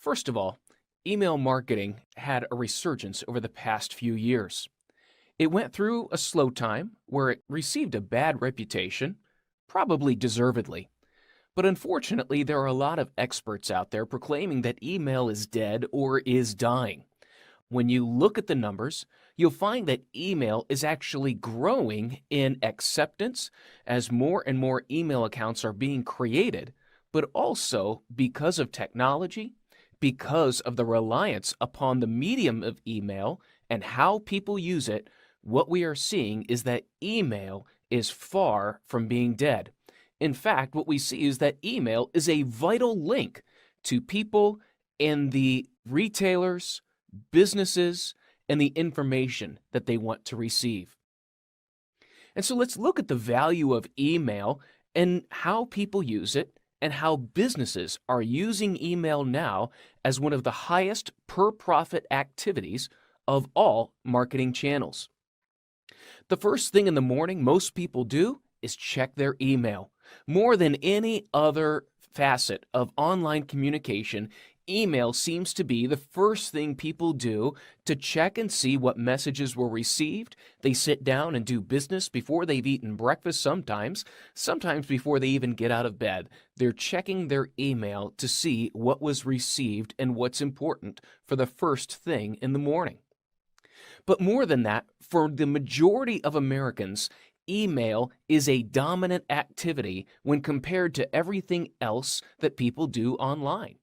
First of all, email marketing had a resurgence over the past few years. It went through a slow time where it received a bad reputation, probably deservedly. But unfortunately, there are a lot of experts out there proclaiming that email is dead or is dying. When you look at the numbers, you'll find that email is actually growing in acceptance as more and more email accounts are being created, but also because of technology, because of the reliance upon the medium of email and how people use it, what we are seeing is that email is far from being dead. In fact, what we see is that email is a vital link to people and the retailers, businesses, and the information that they want to receive. And so let's look at the value of email and how people use it and how businesses are using email now as one of the highest per profit activities of all marketing channels. The first thing in the morning most people do is check their email. More than any other facet of online communication, email seems to be the first thing people do to check and see what messages were received. They sit down and do business before they've eaten breakfast sometimes before they even get out of bed. They're checking their email to see what was received and what's important for the first thing in the morning. But more than that, for the majority of Americans, email is a dominant activity when compared to everything else that people do online.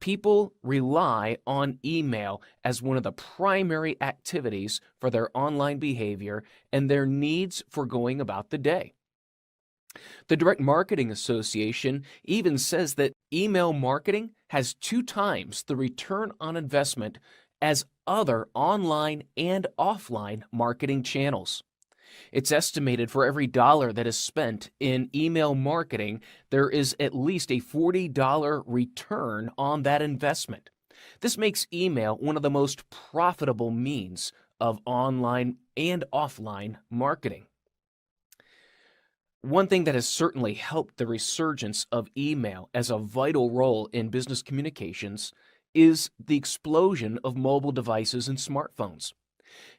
People rely on email as one of the primary activities for their online behavior and their needs for going about the day. The Direct Marketing Association even says that email marketing has 2 times the return on investment as other online and offline marketing channels. It's estimated for every dollar that is spent in email marketing, there is at least a $40 return on that investment. This makes email one of the most profitable means of online and offline marketing. One thing that has certainly helped the resurgence of email as a vital role in business communications is the explosion of mobile devices and smartphones.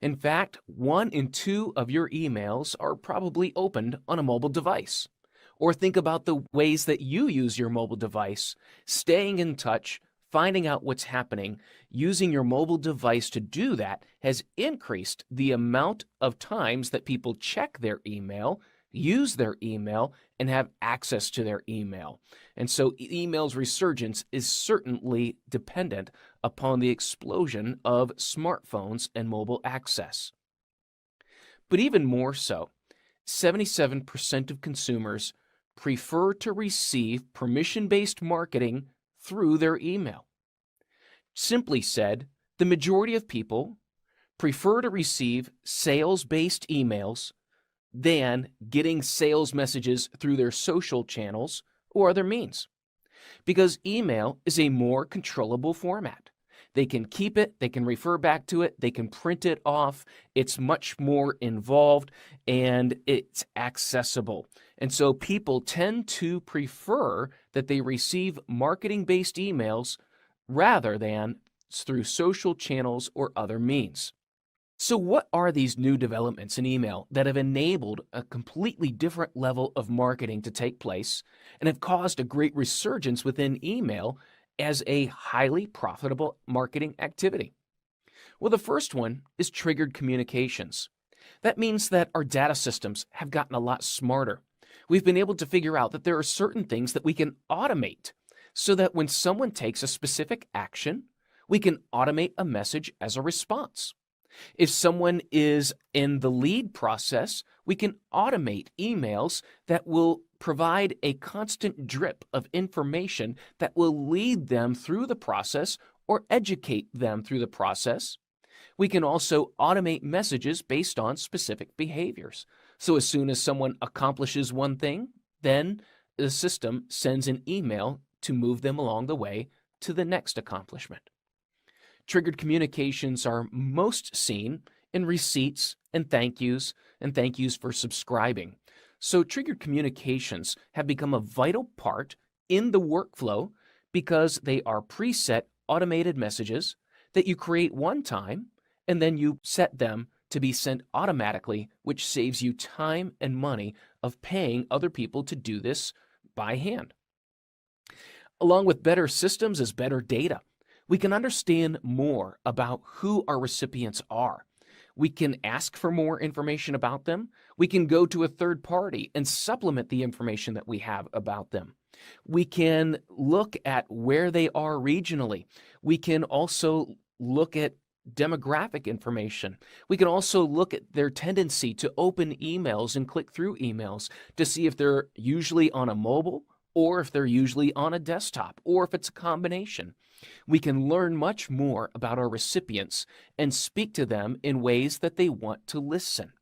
In fact, 1 in 2 of your emails are probably opened on a mobile device. Or think about the ways that you use your mobile device, staying in touch, finding out what's happening, using your mobile device to do that has increased the amount of times that people check their email, use their email, and have access to their email. And so email's resurgence is certainly dependent upon the explosion of smartphones and mobile access. But even more so, 77% of consumers prefer to receive permission-based marketing through their email. Simply said, the majority of people prefer to receive sales-based emails than getting sales messages through their social channels or other means. Because email is a more controllable format. They can keep it, they can refer back to it, they can print it off. It's much more involved and it's accessible. And so people tend to prefer that they receive marketing-based emails rather than through social channels or other means. So what are these new developments in email that have enabled a completely different level of marketing to take place and have caused a great resurgence within email as a highly profitable marketing activity? Well, the first one is triggered communications. That means that our data systems have gotten a lot smarter. We've been able to figure out that there are certain things that we can automate so that when someone takes a specific action, we can automate a message as a response. If someone is in the lead process, we can automate emails that will provide a constant drip of information that will lead them through the process or educate them through the process. We can also automate messages based on specific behaviors. So as soon as someone accomplishes one thing, then the system sends an email to move them along the way to the next accomplishment. Triggered communications are most seen in receipts and thank yous for subscribing. So triggered communications have become a vital part in the workflow because they are preset automated messages that you create one time and then you set them to be sent automatically, which saves you time and money of paying other people to do this by hand. Along with better systems is better data. We can understand more about who our recipients are. We can ask for more information about them. We can go to a third party and supplement the information that we have about them. We can look at where they are regionally. We can also look at demographic information. We can also look at their tendency to open emails and click through emails to see if they're usually on a mobile or if they're usually on a desktop or if it's a combination. We can learn much more about our recipients and speak to them in ways that they want to listen.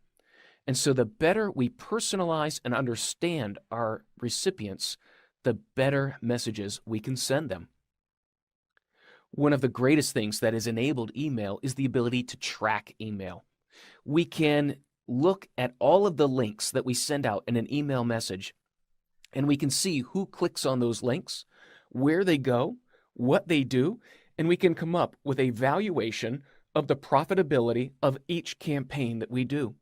And so the better we personalize and understand our recipients, the better messages we can send them. One of the greatest things that has enabled email is the ability to track email. We can look at all of the links that we send out in an email message, and we can see who clicks on those links, where they go, what they do, and we can come up with a valuation of the profitability of each campaign that we do.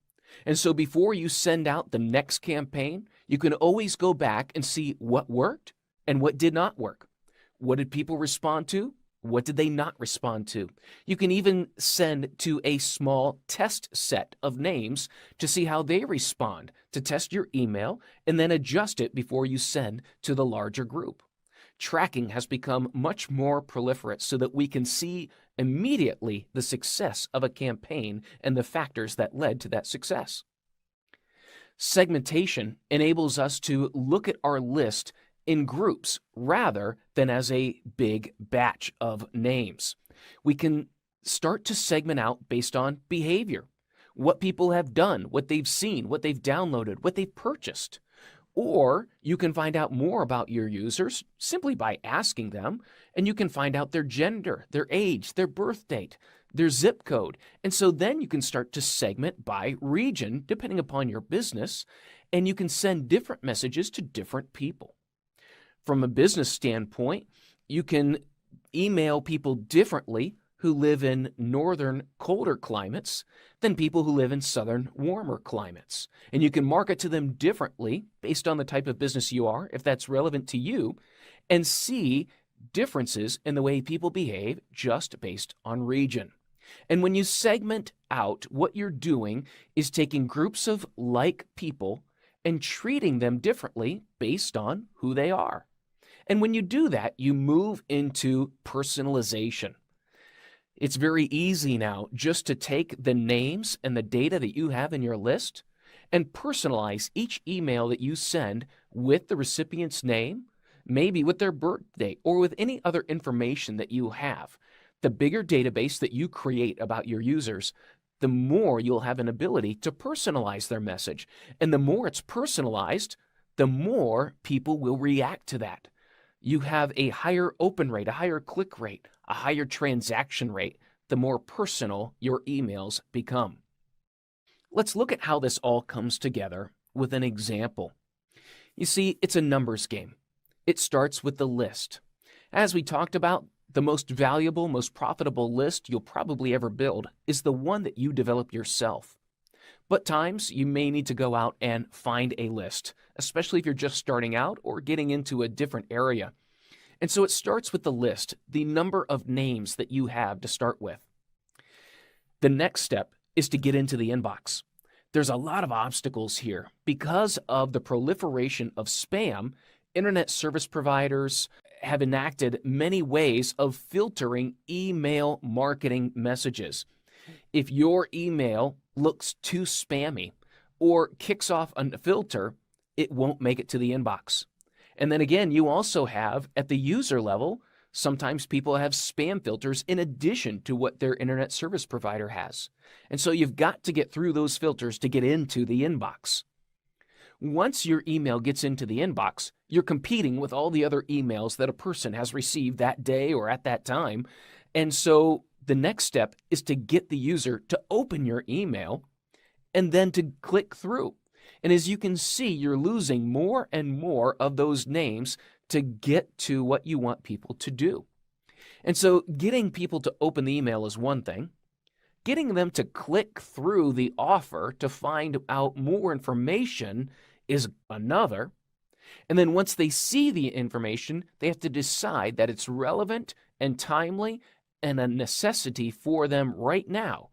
And so before you send out the next campaign, you can always go back and see what worked and what did not work. What did people respond to? What did they not respond to? You can even send to a small test set of names to see how they respond, to test your email, and then adjust it before you send to the larger group. Tracking has become much more proliferate so that we can see immediately the success of a campaign and the factors that led to that success. Segmentation enables us to look at our list in groups rather than as a big batch of names. We can start to segment out based on behavior, what people have done, what they've seen, what they've downloaded, what they've purchased. Or you can find out more about your users simply by asking them, and you can find out their gender, their age, their birth date, their zip code. And so then you can start to segment by region, depending upon your business, and you can send different messages to different people. From a business standpoint, you can email people differently who live in northern, colder climates than people who live in southern, warmer climates. And you can market to them differently based on the type of business you are, if that's relevant to you, and see differences in the way people behave just based on region. And when you segment out, what you're doing is taking groups of like people and treating them differently based on who they are. And when you do that, you move into personalization. It's very easy now just to take the names and the data that you have in your list and personalize each email that you send with the recipient's name, maybe with their birth date, or with any other information that you have. The bigger database that you create about your users, the more you'll have an ability to personalize their message. And the more it's personalized, the more people will react to that. You have a higher open rate, a higher click rate, a higher transaction rate, the more personal your emails become. Let's look at how this all comes together with an example. You see, it's a numbers game. It starts with the list. As we talked about, the most valuable, most profitable list you'll probably ever build is the one that you develop yourself. But times you may need to go out and find a list, especially if you're just starting out or getting into a different area. And so it starts with the list, the number of names that you have to start with. The next step is to get into the inbox. There's a lot of obstacles here. Because of the proliferation of spam, internet service providers have enacted many ways of filtering email marketing messages. If your email looks too spammy or kicks off a filter, it won't make it to the inbox. And then again, you also have at the user level, sometimes people have spam filters in addition to what their internet service provider has. And so you've got to get through those filters to get into the inbox. Once your email gets into the inbox, you're competing with all the other emails that a person has received that day or at that time. And so the next step is to get the user to open your email and then to click through. And as you can see, you're losing more and more of those names to get to what you want people to do. And so getting people to open the email is one thing. Getting them to click through the offer to find out more information is another. And then once they see the information, they have to decide that it's relevant and timely and a necessity for them right now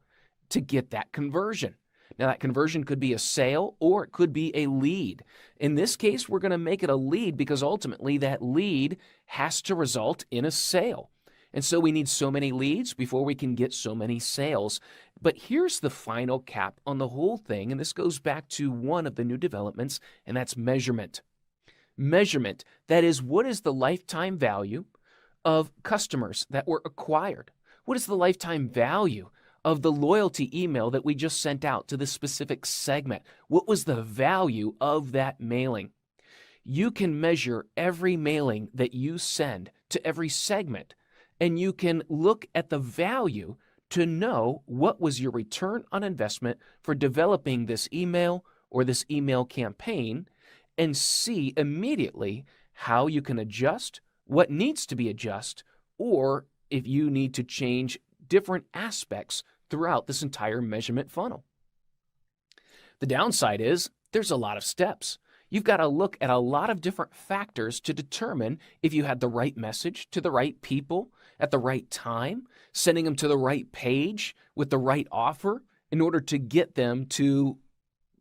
to get that conversion. Now, that conversion could be a sale or it could be a lead. In this case, we're going to make it a lead because ultimately that lead has to result in a sale. And so we need so many leads before we can get so many sales. But here's the final cap on the whole thing, and this goes back to one of the new developments, and that's measurement. Measurement, that is, what is the lifetime value of customers that were acquired? What is the lifetime value of the loyalty email that we just sent out to this specific segment? What was the value of that mailing? You can measure every mailing that you send to every segment, and you can look at the value to know what was your return on investment for developing this email or this email campaign, and see immediately how you can adjust, what needs to be adjusted, or if you need to change different aspects throughout this entire measurement funnel. The downside is there's a lot of steps. You've got to look at a lot of different factors to determine if you had the right message to the right people at the right time, sending them to the right page with the right offer in order to get them to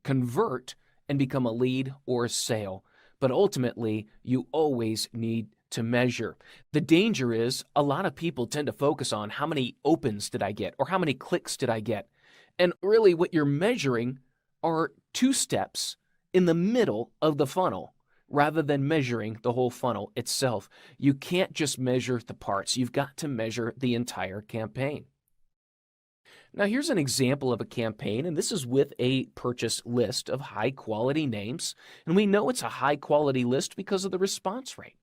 convert and become a lead or a sale. But ultimately, you always need to measure. The danger is a lot of people tend to focus on how many opens did I get or how many clicks did I get. And really what you're measuring are two steps in the middle of the funnel rather than measuring the whole funnel itself. You can't just measure the parts. You've got to measure the entire campaign. Now, here's an example of a campaign, and this is with a purchase list of high-quality names, and we know it's a high-quality list because of the response rate.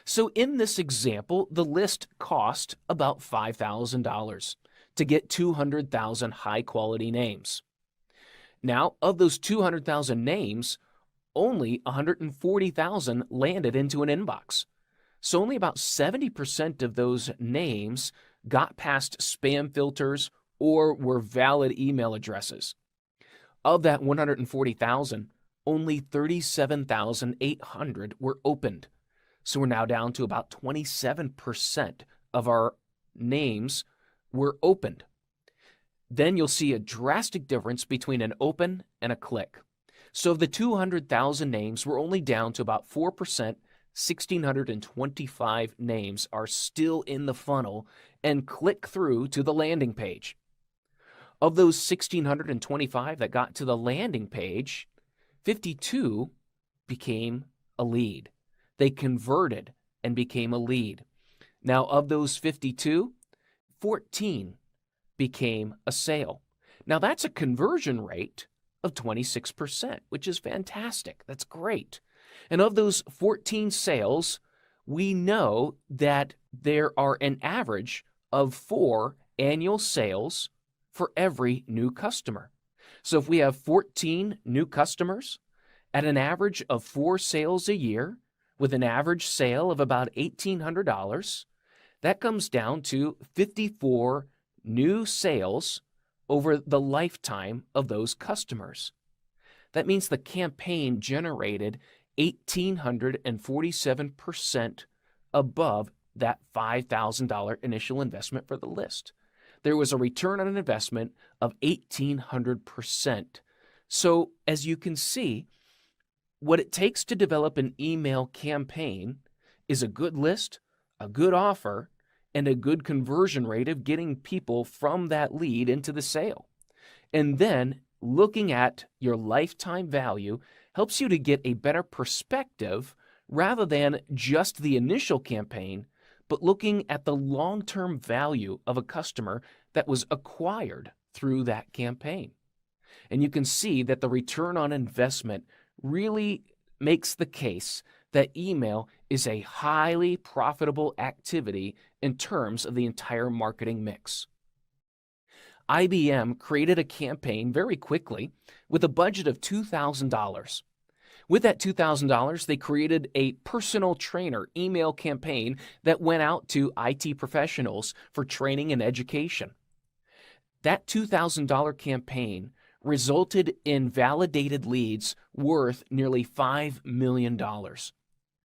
So in this example, the list cost about $5,000 to get 200,000 high-quality names. Now, of those 200,000 names, only 140,000 landed into an inbox. So only about 70% of those names got past spam filters or were valid email addresses. Of that 140,000, only 37,800 were opened. So we're now down to about 27% of our names were opened. Then you'll see a drastic difference between an open and a click. So of the 200,000 names, we're only down to about 4%. 1,625 names are still in the funnel and click through to the landing page. Of those 1,625 that got to the landing page, 52 became a lead. They converted and became a lead. Now, of those 52, 14 became a sale. Now, that's a conversion rate of 26%, which is fantastic. That's great. And of those 14 sales, we know that there are an average of 4 annual sales for every new customer. So if we have 14 new customers at an average of 4 sales a year with an average sale of about $1,800, that comes down to 54 new sales over the lifetime of those customers. That means the campaign generated 1,847% above that $5,000 initial investment for the list. There was a return on an investment of 1,800%. So as you can see, what it takes to develop an email campaign is a good list, a good offer, and a good conversion rate of getting people from that lead into the sale. And then looking at your lifetime value helps you to get a better perspective rather than just the initial campaign, but looking at the long-term value of a customer that was acquired through that campaign. And you can see that the return on investment really makes the case that email is a highly profitable activity in terms of the entire marketing mix. IBM created a campaign very quickly with a budget of $2,000. With that $2,000, they created a personal trainer email campaign that went out to IT professionals for training and education. That $2,000 campaign resulted in validated leads worth nearly $5 million.